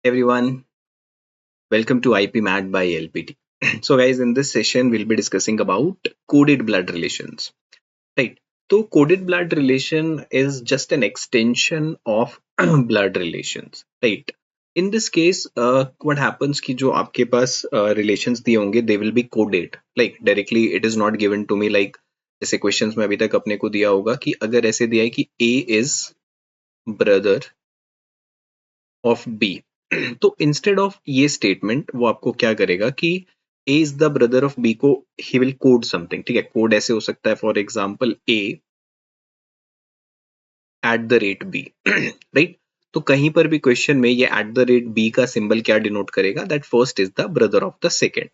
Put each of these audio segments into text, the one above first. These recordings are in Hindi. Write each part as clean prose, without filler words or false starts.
Everyone, welcome to IP Mat by LPT. So, guys, in this session, we'll be discussing about coded blood relations, right? So, coded blood relation is just an extension of blood relations, right? In this case, what happens कि जो आपके पास relations दिए होंगे, they will be coded. Like directly, it is not given to me like जैसे questions में अभी तक अपने को दिया होगा कि अगर ऐसे दिया है कि A is brother of B तो इंस्टेड ऑफ ये स्टेटमेंट वो आपको क्या करेगा कि A is the brother of B को ही विल कोड समथिंग ठीक है कोड ऐसे हो सकता है for example A at the rate B right तो कहीं पर भी क्वेश्चन में ये एट द रेट बी का सिंबल क्या डिनोट करेगा that first is the brother of the second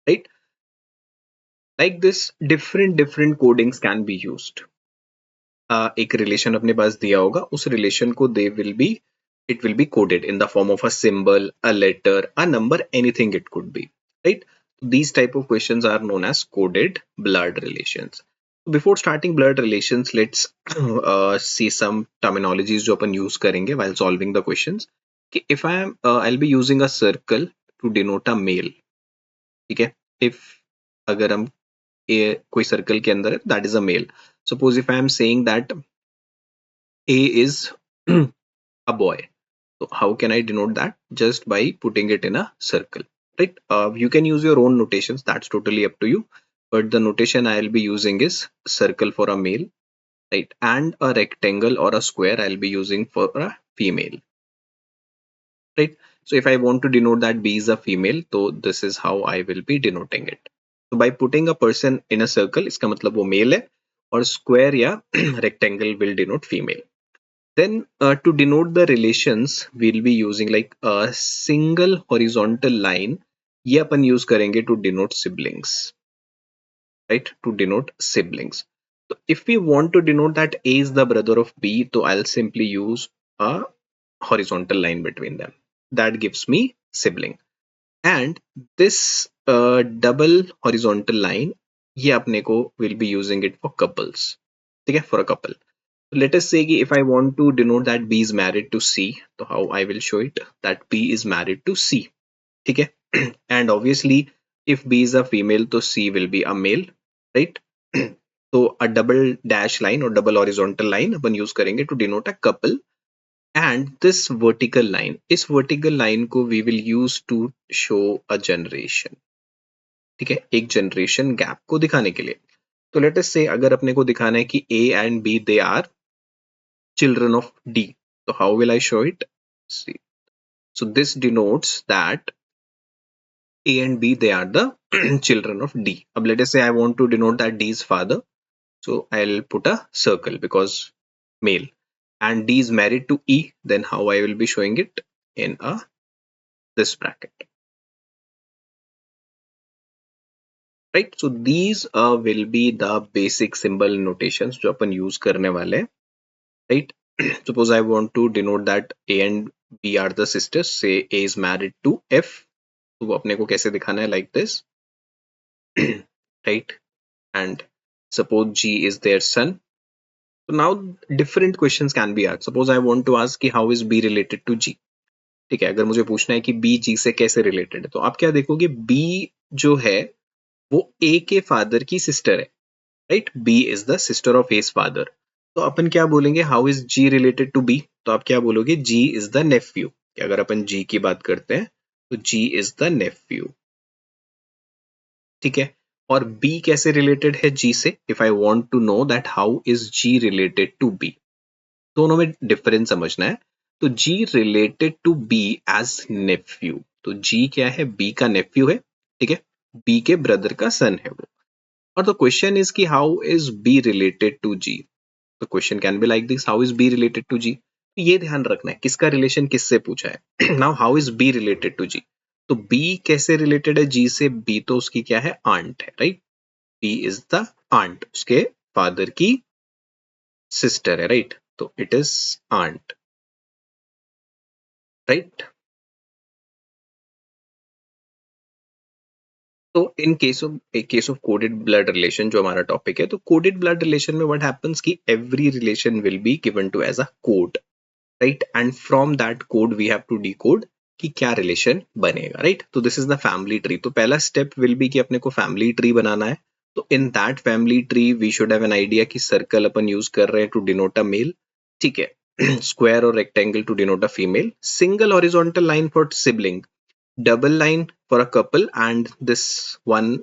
right like this different different codings can be used एक रिलेशन अपने पास दिया होगा उस रिलेशन को they will be it will be coded in the form of a symbol, a letter, a number, anything it could be, right? These type of questions are known as coded blood relations. Before starting blood relations, let's see some terminologies जो अपन use करेंगे while solving the questions. कि if I am, I'll be using a circle to denote a male, ठीक है? If अगर हम कोई circle के अंदर है, that is a male. Suppose if I am saying that A is a boy. So how can I denote that? Just by putting it in a circle, right? You can use your own notations. That's totally up to you. But the notation I'll be using is circle for a male, right? And a rectangle or a square I'll be using for a female, right? So if I want to denote that B is a female, so this is how I will be denoting it. So by putting a person in a circle, इसका मतलब वो male है और square या rectangle will denote female. Then to denote the relations, we'll be using like a single horizontal line. ये अपन use करेंगे to denote siblings, right? To denote siblings. So if we want to denote that A is the brother of B, so I'll simply use a horizontal line between them. That gives me sibling. And this double horizontal line, ये अपने को will be using it for couples. ठीक है, for a couple. Let us say कि if I want to denote that B is married to C, so how I will show it that B is married to C. ठीक है? And obviously if B is a female, तो C will be a male, right? So a double dash line or double horizontal line upon use करेंगे to denote a couple. And this vertical line, इस vertical line को we will use to show a generation. ठीक है, एक generation gap को दिखाने के लिए. तो let us say अगर अपने को दिखाना है कि A and B they are children of D. So how will I show it? See. So this denotes that A and B they are the children of D. Now let us say I want to denote that D is father. So I'll put a circle because male. And D is married to E. Then how I will be showing it in a this bracket. Right. So these will be the basic symbol notations जो अपन use करने वाले हैं. Right. Suppose I want to denote that A and B are the sisters. Say A is married to F. तो वो अपने को कैसे दिखाना है like this. Right. And suppose G is their son. So now different questions can be asked. Suppose I want to ask कि how is B related to G. ठीक है, अगर मुझे पूछना है कि B G से कैसे रिलेटेड है तो आप क्या देखोगे B जो है वो A के फादर की सिस्टर है, right? B is the sister of A's father. तो अपन क्या बोलेंगे how is G related to B? तो आप क्या बोलोगे G इज द नेफ्यू. अगर अपन G की बात करते हैं तो G इज द नेफ्यू. ठीक है, और B कैसे रिलेटेड है G से? If I want to know that how is G related to B, दोनों में डिफरेंस समझना है. तो G related to B as nephew. तो G क्या है? B का नेफ्यू है. ठीक है, B के ब्रदर का सन है वो. और द क्वेश्चन इज कि how is B related to G. The question can be like this, how is B related to G. ये ध्यान रखना है किसका रिलेशन किससे पूछा है. Now how is B related to G. तो B कैसे रिलेटेड है G से? B तो उसकी क्या है? आंट है, right? B is the aunt, उसके फादर की सिस्टर है, राइट? तो इट इज आंट, राइट? तो in case of coded blood relation जो हमारा टॉपिक है, तो कोडेड ब्लड रिलेशन में व्हाट हैपेंस कि every relation will be given to as a code, right? And from that code we have to decode कि क्या रिलेशन बनेगा, राइट। तो this is the family tree. तो पहला स्टेप विल बी कि अपने को फैमिली ट्री बनाना है। तो in that family tree we should have an idea कि सर्कल अपन यूज कर रहे हैं टू डिनोट अ मेल, ठीक है। स्क्वायर और rectangle to denote a female, single horizontal line for sibling, double line for a couple and this one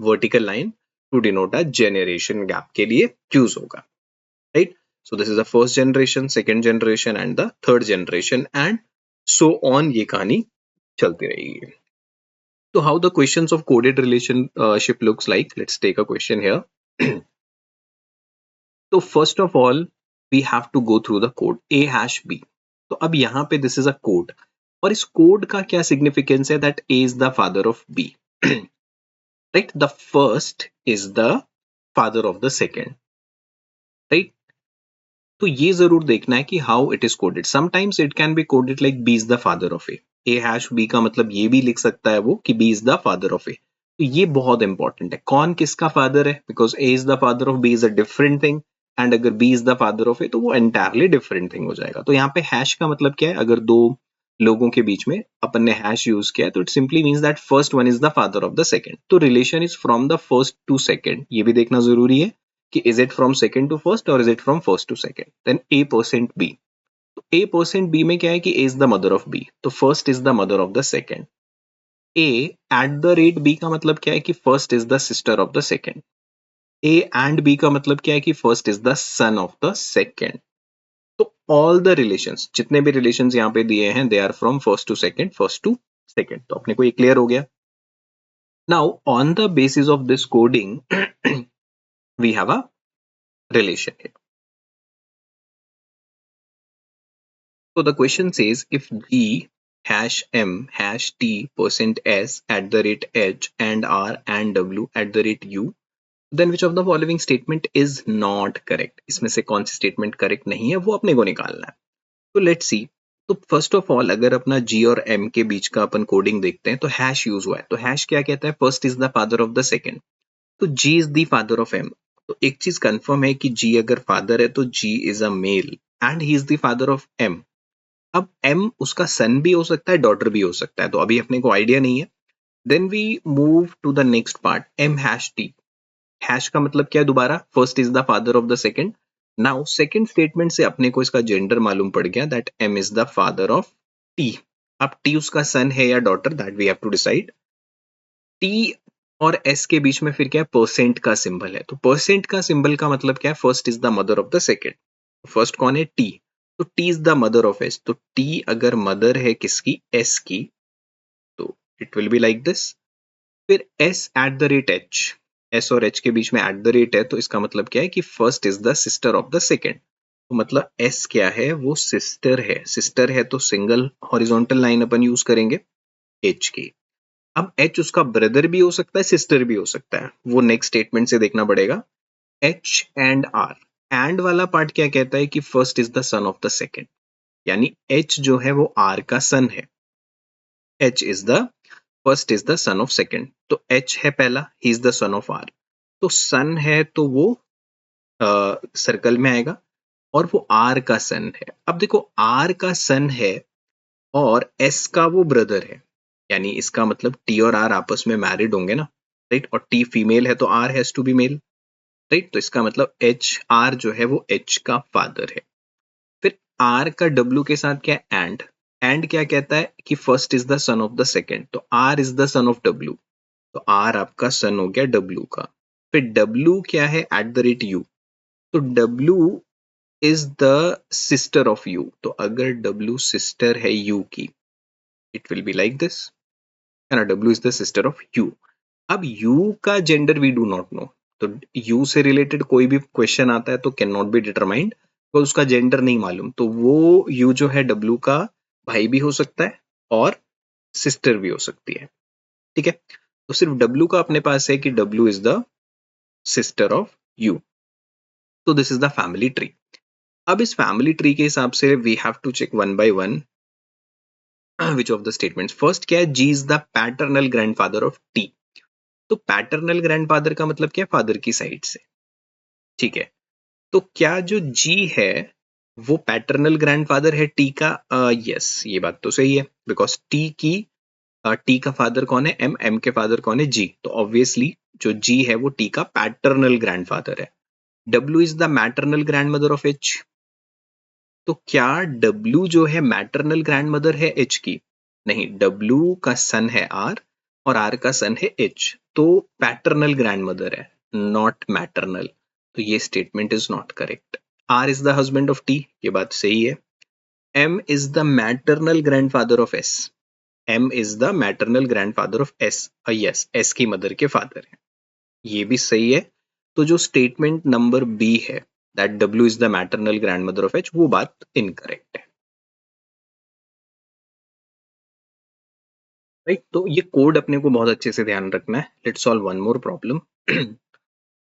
vertical line to denote a generation gap के लिए यूज होगा, right. So this is the first generation, second generation and the third generation and so on, ये कहानी चलती रहेगी। So how the questions of coded relationship looks like, let's take a question here. So first of all we have to go through the code a hash b। तो अब यहाँ पे this is a code और इस code का क्या significance है, that a is the father of b, right। The first is the father of the second, right। तो ये जरूर देखना है कि how it is coded. Sometimes it can be coded like B is the father of A hash B का मतलब ये भी लिख सकता है वो कि B is the father of A. तो ये बहुत इंपॉर्टेंट है, कौन किसका फादर है, because A is the father of B is a different thing and अगर B is the father of A तो वो एंटायरली डिफरेंट थिंग हो जाएगा। तो यहाँ पे हैश का मतलब क्या है, अगर दो लोगों के बीच में अपन ने हैश यूज किया तो it simply means that first one is the father of the second. तो relation is from the first to second, ये भी देखना जरूरी है कि is it from second to first or is it from first to second। then a% b, तो a% b में क्या है कि a is the mother of b, तो first is the mother of the second। a at the rate b का मतलब क्या है कि first is the sister of the second। a and b का मतलब क्या है कि first is the son of the second। तो all the relations, जितने भी relations यहाँ पे दिए हैं they are from first to second, first to second। तो अपने को ये clear हो गया। now on the basis of this coding we have a relation here। So the question says if G hash M hash T percent S at the rate H and R and W at the rate U, then which of the following statement is not correct। इसमें से कौन सी स्टेटमेंट करेक्ट नहीं है वो अपने को निकालना है। तो लेट्स सी। तो फर्स्ट ऑफ ऑल अगर अपना G और M के बीच का अपन कोडिंग देखते हैं तो हैश यूज हुआ है। तो हैश क्या कहता है, first is the father of the second, तो G is the father of M। तो एक चीज कंफर्म है कि G अगर फादर है तो G is a male and he is the father of M। अब M उसका सन भी हो सकता है, डॉटर भी हो सकता है, तो अभी अपने को आइडिया नहीं है। Then we move to the next part, M hash T। Hash का मतलब क्या है, दोबारा first is the father of the second. Now second statement से अपने को इसका जेंडर मालूम पड़ गया that M is the father of T। अब T उसका सन है या daughter, that we have to decide. T और S के बीच में फिर क्या है, परसेंट का सिंबल है। तो परसेंट का सिंबल का मतलब क्या है, first is the mother of the second. First कौन है, T। तो T is the mother of S। तो T अगर मदर है किसकी, S की, तो it will be like this. फिर S eight the rate H, S और H के बीच में एट द रेट है, तो इसका मतलब क्या है कि first is the sister of the second. तो मतलब S क्या है, वो सिस्टर है। सिस्टर है तो सिंगल हॉरिजॉन्टल लाइन अपन यूज करेंगे H की। अब H उसका ब्रदर भी हो सकता है, सिस्टर भी हो सकता है, वो नेक्स्ट स्टेटमेंट से देखना पड़ेगा। H एंड R, एंड वाला पार्ट क्या कहता है कि first is the son of the second, यानी H जो है वो R का सन है। H is the first is the son of second, तो H है पहला, he is the son of R। तो सन है तो वो सर्कल में आएगा और वो R का सन है। अब देखो R का सन है और S का वो ब्रदर है, यानी इसका मतलब T और R आपस में मैरिड होंगे ना, राइट। और T फीमेल है तो R has to be male, right. तो इसका मतलब HR जो है वो H का फादर है। फिर R का W के साथ क्या है, एंड क्या कहता है कि first is the son of the second, तो R is the son of W। तो R आपका सन हो गया W का। फिर W क्या है, एट द रेट U, तो W is the sister of U। तो अगर W सिस्टर है U की, it will be like this, है ना, W is the sister of U। अब U का gender we do not know, तो U से रिलेटेड कोई भी क्वेश्चन आता है तो कैन नॉट बी डिटरमाइंड, तो उसका जेंडर नहीं मालूम, तो वो U जो है W का भाई भी हो सकता है और सिस्टर भी हो सकती है, ठीक है। तो सिर्फ W का अपने पास है कि W is the sister of U। तो this is the family tree. अब इस फैमिली ट्री के हिसाब से we have to check one by one which of the statements. First क्या है, G is the paternal grandfather of T। तो पैटर्नल ग्रैंडफादर का मतलब क्या है, फादर की साइड से, ठीक है। तो क्या जो G है वो पैटर्नल ग्रैंडफादर है टी का? यस, ये बात तो सही है, बिकॉज टी का फादर कौन है? एम, एम के फादर कौन है? जी, तो ऑब्वियसली जो जी है वो टी का पैटर्नल ग्रैंडफादर है। W is the maternal grandmother of H. तो क्या डब्ल्यू जो है मैटरनल ग्रैंडमदर है एच की? नहीं, डब्ल्यू का सन है आर और आर का सन है एच, तो पैटर्नल ग्रैंडमदर है, नॉट मैटरनल। तो ये statement is not correct. R is the husband of T, ये बात सही है। M is the maternal grandfather of S. M is the maternal grandfather of S, yes, S की मदर के फादर है, ये भी सही है। तो जो स्टेटमेंट नंबर बी है, that W is the maternal grandmother of H, वो बात इनकरेक्ट है। राइट, तो ये कोड अपने को बहुत अच्छे से ध्यान रखना है। Let's solve one more problem.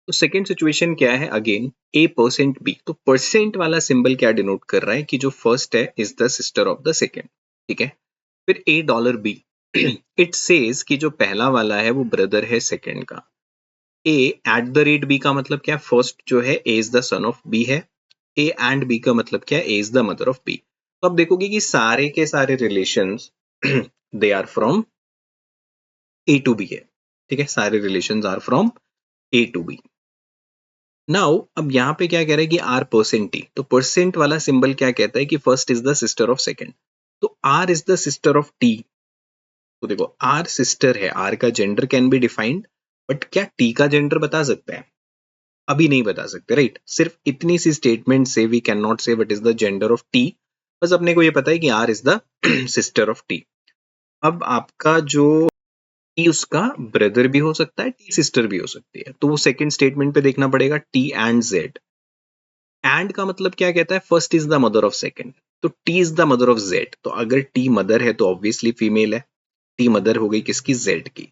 तो सेकेंड सिचुएशन क्या है? अगेन ए परसेंट बी। तो परसेंट वाला सिंबल क्या डिनोट कर रहा है कि जो फर्स्ट है is the sister of the second, ठीक है। फिर A dollar B, it says कि जो पहला वाला है वो ब्रदर है सेकेंड का। A at the rate B का मतलब क्या? फर्स्ट जो है A is the son of B है। ए एंड बी का मतलब क्या है? A is the mother of B. तो अब देखोगे कि सारे के सारे relations they are from A to B है, ठीक है, सारे relations are from A to B. Now अब यहाँ पे क्या कह रहा है कि आर परसेंट टी, तो परसेंट वाला सिंबल क्या कहता है कि first is the sister of second. तो R is the sister of T. तो देखो आर सिस्टर है, आर का gender can be defined, but क्या टी का जेंडर बता सकते हैं? अभी नहीं बता सकते, राइट। सिर्फ इतनी सी स्टेटमेंट से we can not say what is the gender of T. बस अपने को ये पता है कि R is the sister of T. अब आपका जो टी उसका ब्रदर भी हो सकता है, टी सिस्टर भी हो सकती है, तो वो सेकंड स्टेटमेंट पे देखना पड़ेगा, टी एंड जेड। एंड का मतलब क्या कहता है? First is the mother of second, तो T is the mother of Z. तो अगर टी मदर है तो ऑब्वियसली फीमेल है, टी मदर हो गई किसकी? जेड की।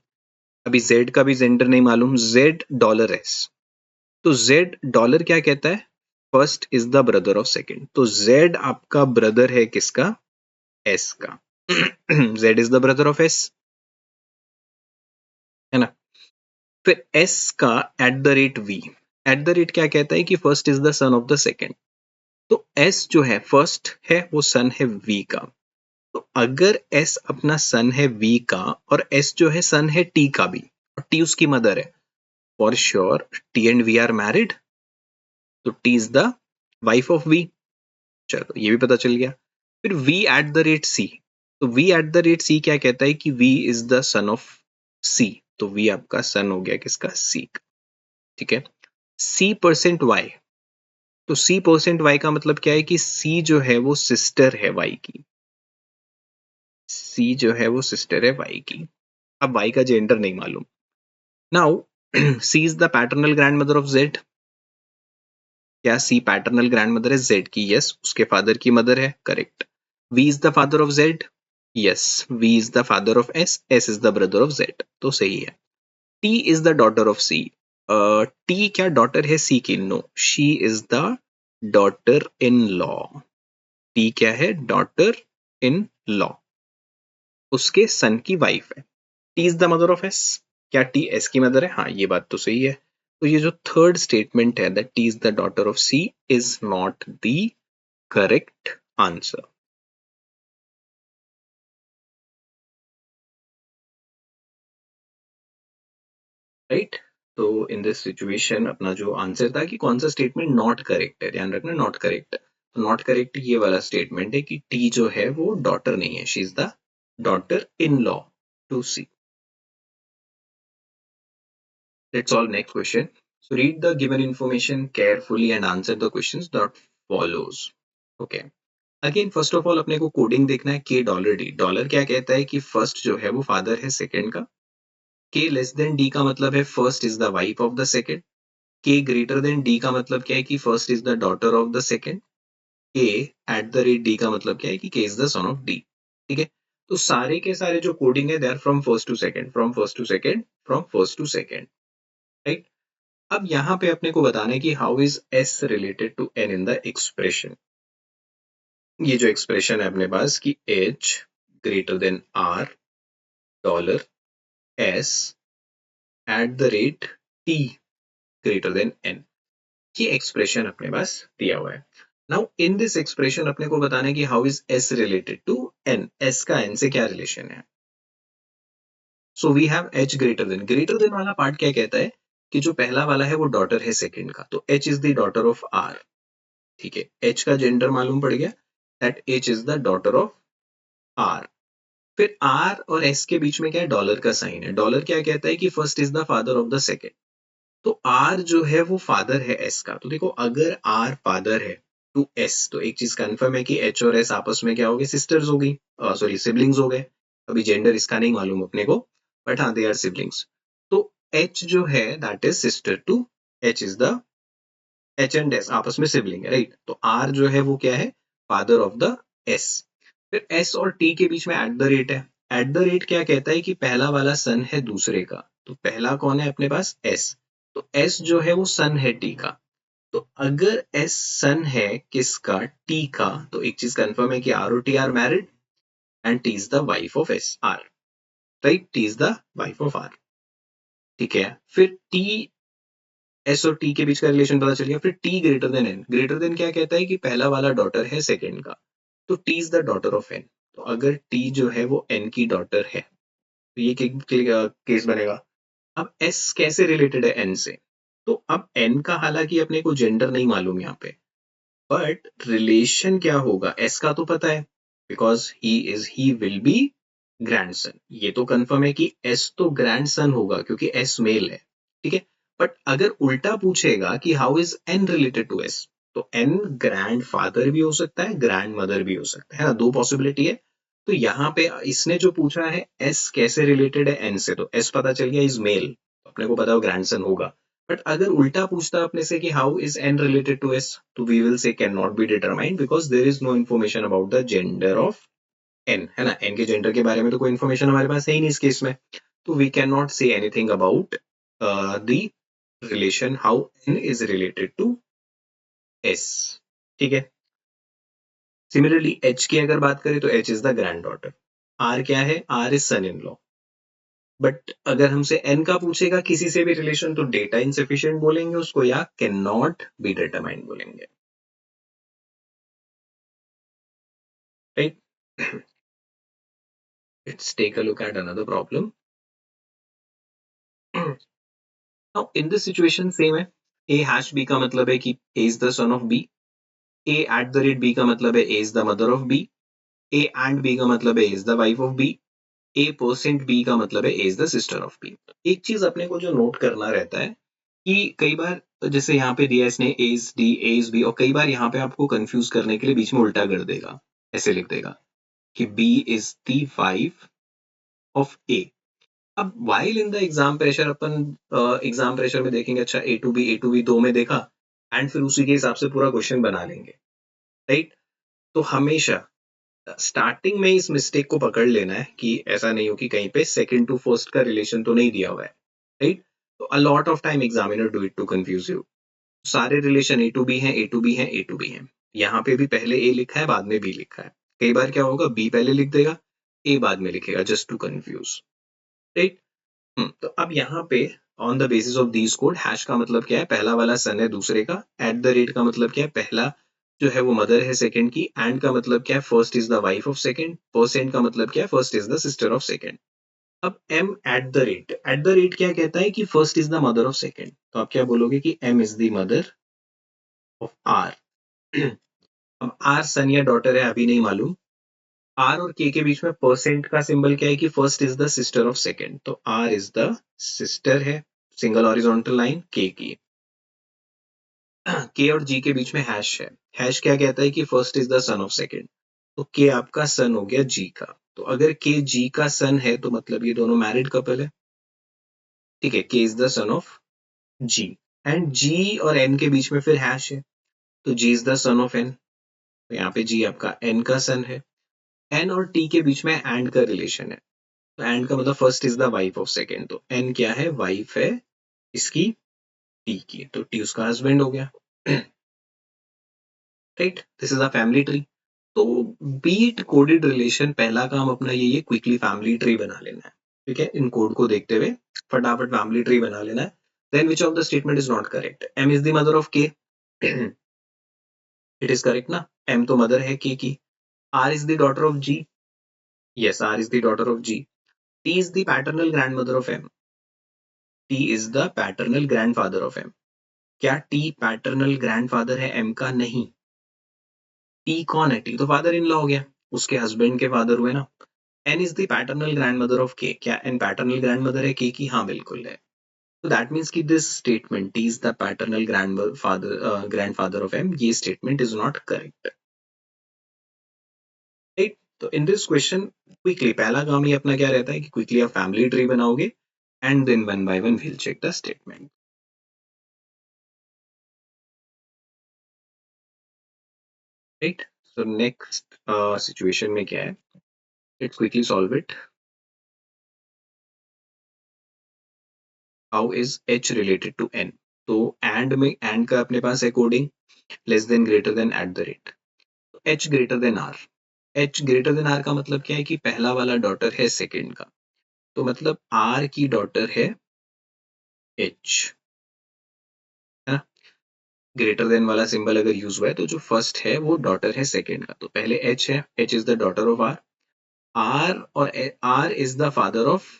अभी जेड का भी जेंडर नहीं मालूम, जेड डॉलर एस। तो जेड डॉलर क्या कहता है? First is the brother of second, तो जेड आपका ब्रदर है किसका? एस का। Z is the brother of S, है ना। फिर एस का at the rate V. At the rate क्या कहता है कि first is the son of the second. तो एस जो है फर्स्ट है, वो सन है वी का। तो अगर एस अपना सन है वी का और एस जो है सन है टी का भी, और टी उसकी मदर है, for sure T and V are married, तो T is the wife of V. चलो ये भी पता चल गया। फिर V at the rate C. तो V at the rate C क्या कहता है कि V is the son of C, तो वी आपका सन हो गया किसका? सी का, ठीक है। C percent Y. तो सी परसेंट वाई का मतलब क्या है कि सी जो है वो सिस्टर है वाई की। सी जो है वो सिस्टर है वाई की। अब वाई का जेंडर नहीं मालूम। Now C is the paternal grandmother of Z. क्या सी पैटर्नल ग्रैंड मदर है जेड की? यस, उसके फादर की मदर है, correct. V is the father of Z. Yes, V is the father of S, S is the brother of Z, तो सही है। T is the daughter of C. T क्या डॉटर है सी की? No, she is the daughter in law. T क्या है? डॉटर इन लॉ, उसके सन की वाइफ है। T is the mother of S. क्या टी एस की मदर है? हाँ, ये बात तो सही है। तो ये जो थर्ड स्टेटमेंट है that T is the daughter of C is not the correct answer. Right, तो इन दिस सिचुएशन अपना जो आंसर था कि कौन सा स्टेटमेंट नॉट करेक्ट है, ध्यान रखना नॉट करेक्ट। तो नॉट करेक्ट ये वाला स्टेटमेंट है कि टी जो है वो डॉटर नहीं है, she is the daughter in law to C. Let's solve next question. So read the given information carefully and answer the questions that follows. Okay. Again first of all अपने को कोडिंग देखना है। के डॉलर डी, डॉलर क्या कहता है कि फर्स्ट जो है वो फादर है सेकंड का। के लेस देन डी का मतलब है first is the wife of the second. K greater than D का मतलब क्या है कि first is the daughter of the second. K at the rate D का मतलब क्या है कि K is the son of D, ठीक है। तो सारे के सारे जो कोडिंग है they are from first to second, from first to second, from first to second, right. अब यहाँ पे अपने को बताना है कि how is S related to N in the expression. ये जो एक्सप्रेशन है अपने पास कि H greater than R dollar S at the rate T greater than N, ये एक्सप्रेशन अपने पास दिया हुआ है। नाउ इन दिस एक्सप्रेशन अपने को बताना है कि how is S related to N, S का एन से क्या रिलेशन है. So we have H greater than वाला पार्ट क्या कहता है कि जो पहला वाला है वो डॉटर है सेकंड का, तो H is the daughter of R. ठीक है, एच का जेंडर मालूम पड़ गया, that H is the daughter of R. फिर आर और एस के बीच में क्या है, डॉलर का साइन है. डॉलर क्या कहता है कि first is the father of the second. तो आर जो है वो फादर है एस का. तो देखो अगर आर फादर है टू एस, तो एक चीज कंफर्म है कि एच और एस आपस में क्या हो गए, सिस्टर्स हो गई, सॉरी सिबलिंग्स हो गए. अभी जेंडर इसका नहीं मालूम अपने को, बट हाँ दे आर सिबलिंग्स. तो एच जो है that is sister to, H is the, H and S आपस में सिबलिंग है, राइट. तो आर जो है वो क्या है, फादर ऑफ द एस. फिर एस और टी के बीच में एट द रेट है. एट द रेट क्या कहता है कि पहला वाला सन है दूसरे का. तो पहला कौन है अपने पास, एस. तो एस जो है वो सन है टी का. तो अगर एस सन है किसका, टी का, तो एक चीज कंफर्म है कि आर और T are married and T is the wife of S R, right. T is the wife of R. ठीक है, फिर टी, एस और टी के बीच का रिलेशन पता चल गया. फिर T greater than N. Greater than क्या कहता है कि पहला वाला डॉटर है सेकंड का, तो T is the daughter of N. तो अगर टी जो है वो एन की डॉटर है, तो ये केस बनेगा. अब एस कैसे रिलेटेड है एन से, तो अब एन का हालांकि अपने को जेंडर नहीं मालूम यहाँ पे, बट रिलेशन क्या होगा, एस का तो पता है, because he will be grandson. ये तो कंफर्म है कि एस तो ग्रैंडसन होगा क्योंकि एस मेल है. ठीक है, बट अगर उल्टा पूछेगा कि how is N related to S, तो एन ग्रैंड फादर भी हो सकता है, ग्रैंड मदर भी हो सकता है ना, दो पॉसिबिलिटी है. तो यहाँ पे इसने जो पूछा है एस कैसे रिलेटेड है एन से, तो एस पता चल गया इज मेल, तो अपने को पता है ग्रैंडसन होगा. बट अगर उल्टा पूछता अपने से कि how is N related to S, तो V will say can not be determined because there is no information about the gender of N, है ना. एन के जेंडर के बारे में तो कोई इन्फॉर्मेशन हमारे पास है ही नहीं इस केस में, तो we can not say anything about the relation how N is related to S. ठीक है. सिमिलरली एच की अगर बात करें तो H is the granddaughter. R क्या है, R is son in law. But अगर हमसे एन का पूछेगा किसी से भी रिलेशन, तो डेटा इनसफिशिएंट बोलेंगे उसको या कैन नॉट बी डिटरमाइंड बोलेंगे, right. Let's take a look at another problem. Now in this situation same है. ए हैश बी का मतलब है कि A is the son of B. A at the rate B का मतलब है A is the mother of B. A and B का मतलब है A is the wife of B. A percent B का मतलब है A is the sister of B. एक चीज अपने को जो नोट करना रहता है कि कई बार जैसे यहाँ पे दिया इसने A is D, A is B, और कई बार यहाँ पे आपको कंफ्यूज करने के लिए बीच में उल्टा कर देगा, ऐसे लिख देगा कि B is the wife of A. अब while in the exam pressure अपन एग्जाम प्रेशर में देखेंगे, अच्छा ए टू बी दो में देखा, एंड फिर उसी के हिसाब से पूरा क्वेश्चन बना लेंगे, राइट. तो हमेशा स्टार्टिंग में इस मिस्टेक को पकड़ लेना है कि ऐसा नहीं हो कि कहीं पे सेकंड टू फर्स्ट का रिलेशन तो नहीं दिया हुआ है, राइट. तो a lot of time examiner do it to confuse you. सारे रिलेशन ए टू बी हैं, ए टू बी हैं, ए टू बी हैं. यहाँ पे भी पहले ए लिखा है बाद में बी लिखा है. कई बार क्या होगा, बी पहले लिख देगा, ए बाद में लिखेगा, जस्ट टू कंफ्यूज, राइट. तो अब यहाँ पे on the basis of these code, hash का मतलब क्या है, पहला वाला सन है दूसरे का. एट द रेट का मतलब क्या है, पहला जो है वो मदर है सेकंड की. एंड का मतलब क्या है, first is the wife of second. Percent का मतलब क्या है, first is the sister of second. अब एम एट द रेट क्या कहता है कि first is the mother of second. तो आप क्या बोलोगे कि M is the mother of R. अब आर सन या डॉटर है अभी नहीं मालूम. आर और के बीच में परसेंट का सिंबल क्या है कि first is the sister of second. तो आर इज द सिस्टर है, सिंगल हॉरिजॉन्टल लाइन के की. के और जी के बीच में हैश है. हैश क्या कहता है कि first is the son of second. तो के आपका सन हो गया जी का. तो अगर के जी का सन है तो मतलब ये दोनों मैरिड कपल है. ठीक है, K is the son of G. And G और एन के बीच में फिर हैश है, तो G is the son of N. तो यहाँ पे जी आपका एन का सन है. एन और टी के बीच में एंड का रिलेशन है, तो एंड का मतलब first is the wife of second. तो एन क्या है, वाइफ है इसकी टी की, तो टी उसका हस्बैंड हो गया, right. This is a family tree. तो बीट कोडेड रिलेशन, पहला काम अपना ये क्विकली फैमिली ट्री बना लेना है. ठीक है, इन कोड को देखते हुए फटाफट फैमिली ट्री बना लेना है. Then which of the statement is not correct, M is the mother of K. It is correct ना. M तो मदर है K की. R is the daughter of G. Yes, R is the daughter of G. T is the paternal grandmother of M. T is the paternal grandfather of M. क्या T पैटर्नल ग्रैंडफादर है M का? नहीं. T कौन है? T तो फादर इन लॉ हो गया, उसके हस्बैंड के फादर हुए ना. N is the paternal grandmother of K. क्या N पैटर्नल ग्रैंडमदर है K की? हाँ बिल्कुल है. So that means कि this statement T is the paternal grandfather of M, ये statement is not correct. Right? तो in this question quickly पहला काम ये अपना क्या रहता है कि quickly आप family tree बनाओगे and then one by one we'll check the statement. Right? So next situation में क्या है? Let's quickly solve it. How is H related to N? तो and में and का अपने पास है coding less than greater than at the rate. H greater than R. H greater than R का मतलब क्या है कि पहला वाला डॉटर है सेकंड का, तो मतलब R की डॉटर है H, है ना. ग्रेटर देन वाला सिंबल अगर यूज हुआ है तो जो फर्स्ट है वो डॉटर है सेकंड का, तो पहले H है, H is the daughter of R. R और R is the father of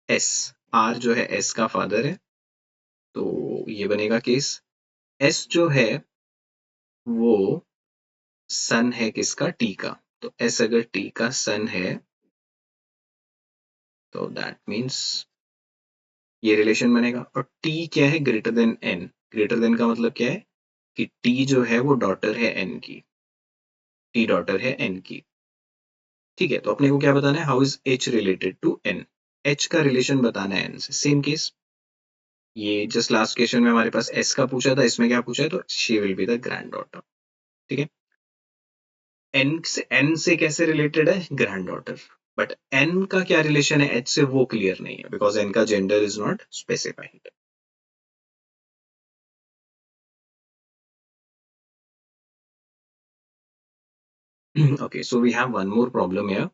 S. R जो है S का फादर है, तो ये बनेगा केस. S जो है वो सन है किसका? T का, तो S अगर T का सन है तो दैट मीन्स ये रिलेशन बनेगा. और T क्या है? Greater than N. Greater than का मतलब क्या है कि T जो है वो डॉटर है N की. T डॉटर है N की. ठीक है, तो अपने को क्या बताना है? How is H related to N. H का रिलेशन बताना है N से. सेम केस, ये जस्ट लास्ट क्वेश्चन में हमारे पास S का पूछा था, इसमें क्या पूछा है? तो she will be the grand daughter. ठीक है, N से कैसे रिलेटेड है? Grand daughter. बट N का क्या रिलेशन है H से वो क्लियर नहीं है, बिकॉज N का gender is not specified. Okay, so we have one more problem here.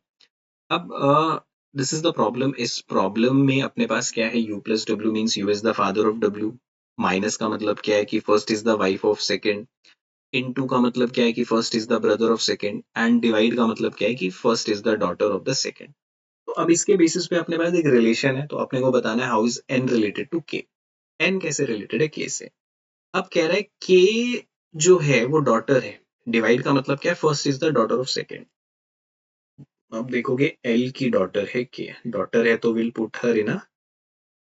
अब दिस इज द प्रॉब्लम. इस प्रॉब्लम में अपने पास क्या है? U plus W means U is the father of W. Minus का मतलब क्या है कि first is the wife of second. Into का मतलब क्या है कि first is the brother of second. And divide का मतलब क्या है कि first is the daughter of the second. तो अब इसके बेसिस पे अपने पास एक रिलेशन है, तो अपने को बताना है how is N related to K. N कैसे रिलेटेड है K से? अब कह रहा है K जो है वो डॉटर है. डिवाइड का मतलब क्या है? First is the daughter of second. अब देखोगे L की डॉटर है K. डॉटर है तो will put her in a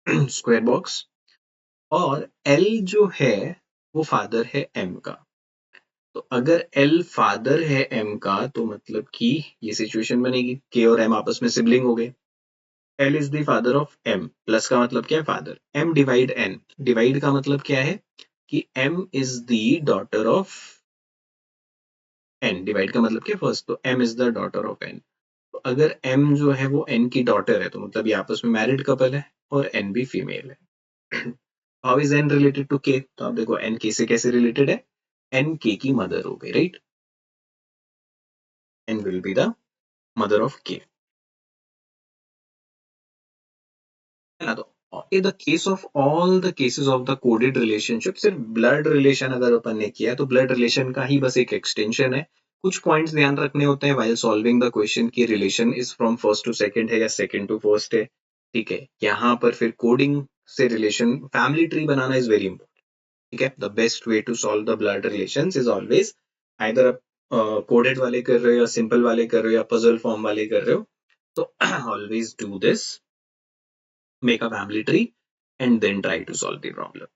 square box. और L जो है वो फादर है M का. तो अगर L फादर है M का तो मतलब कि ये सिचुएशन बनेगी K और M आपस में सिबलिंग हो गए. L is the father of M. Plus का मतलब क्या है? Father. M divide N. Divide का मतलब क्या है कि M is the daughter of N. Divide का मतलब क्या है? फर्स्ट, तो M is the daughter of N. तो अगर M जो है वो N की डॉटर है तो मतलब ये आपस में मैरिड कपल है और N भी फीमेल है. How is N related to K? तो आप देखो N K से कैसे रिलेटेड है? N K की मदर हो गई, right. N will be the mother of K. है ना. तो in the case of all the cases of the coded relationship, सिर्फ ब्लड रिलेशन अगर अपन ने किया है तो ब्लड रिलेशन का ही बस एक एक्सटेंशन है. कुछ पॉइंट्स ध्यान रखने होते हैं while solving the question की relation is from first to second है या सेकंड टू फर्स्ट है. ठीक है, यहाँ पर फिर कोडिंग से रिलेशन, फैमिली ट्री बनाना इज वेरी इंपॉर्टेंट. ठीक है, the best way to solve the blood relations is always either आप कोडेड वाले कर रहे हो या सिंपल वाले कर रहे हो या पजल फॉर्म वाले कर रहे हो, तो always do this, make a family tree and then try to solve the problem,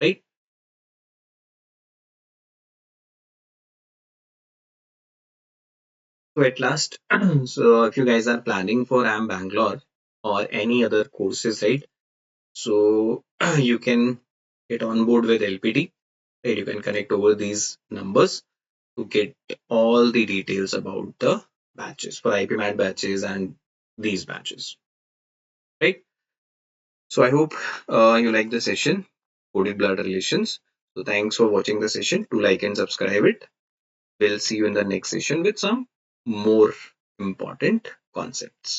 right? So at last, so if you guys are planning for AM Bangalore or any other courses, right, so you can get on board with LPT, right? You can connect over these numbers to get all the details about the batches for IPMAT batches and these batches, right? So I hope you like the session, coded blood relations. So thanks for watching the session. Do like and subscribe it. We'll see you in the next session with some more important concepts.